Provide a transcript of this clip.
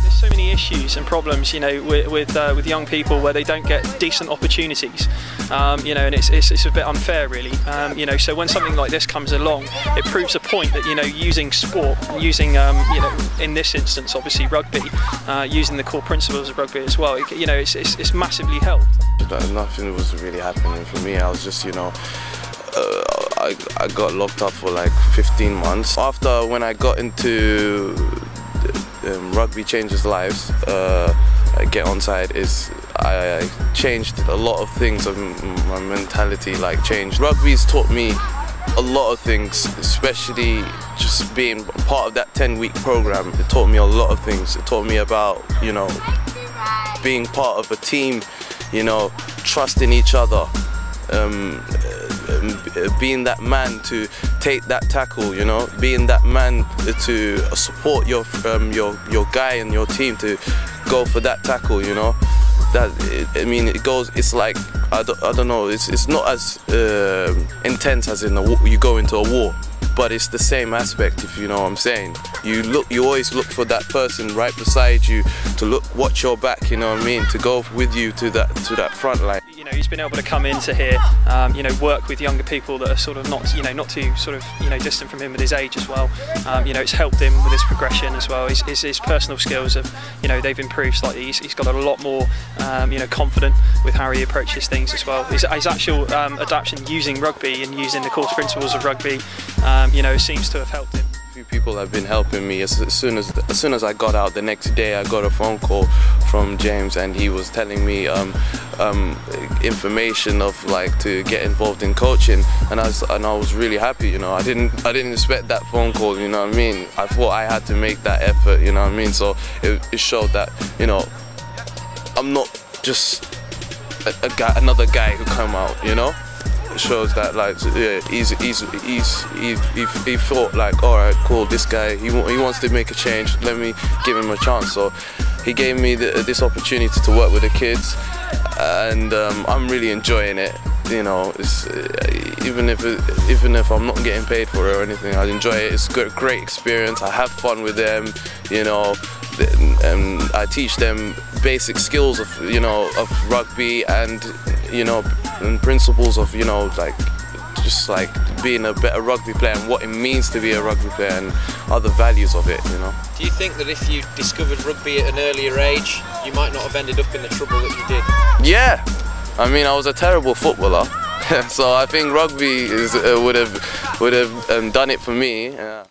So many issues and problems, you know, with young people where they don't get decent opportunities, you know, and it's a bit unfair, really. You know, so when something like this comes along, it proves a point that, you know, using sport, using you know, in this instance, obviously rugby, using the core principles of rugby as well, you know, it's massively helped. Nothing was really happening for me. I was just, you know, I got locked up for like 15 months. After when I got into rugby changes lives, get onside, is I changed a lot of things of my mentality, like changed. Rugby's taught me a lot of things, especially just being part of that 10-week program. It taught me a lot of things. It taught me about, you know, being part of a team, you know, trusting each other, being that man to take that tackle, you know, being that man to support your guy and your team to go for that tackle, you know. That, I mean, it's like, I don't know, it's not as intense as in you go into a war, but it's the same aspect, if you know what I'm saying. You always look for that person right beside you to watch your back, you know what I mean, to go with you to that front line. You know, he's been able to come into here, you know, work with younger people that are sort of not, you know, not too sort of, you know, distant from him with his age as well. You know, it's helped him with his progression as well. His personal skills have, you know, they've improved slightly. He's got a lot more, you know, confident with how he approaches things as well. His actual adaptation using rugby and using the core principles of rugby, you know, seems to have helped him. A few people have been helping me. As soon as I got out, the next day I got a phone call from James, and he was telling me information of like to get involved in coaching, and I was really happy, you know. I didn't expect that phone call, you know what I mean. I thought I had to make that effort, you know what I mean. So it showed that, you know, I'm not just another guy who come out, you know. It shows that, like, yeah, he thought like, all right, cool, this guy, he wants to make a change, let me give him a chance. So he gave me this opportunity to work with the kids, and I'm really enjoying it. You know, it's, even if I'm not getting paid for it or anything, I enjoy it. It's a great experience. I have fun with them, you know. I teach them basic skills of, you know, of rugby, and, you know, and principles of, you know, like just like being a better rugby player and what it means to be a rugby player and other values of it, you know. Do you think that if you discovered rugby at an earlier age, you might not have ended up in the trouble that you did? Yeah, I mean, I was a terrible footballer, so I think rugby would have done it for me. Yeah.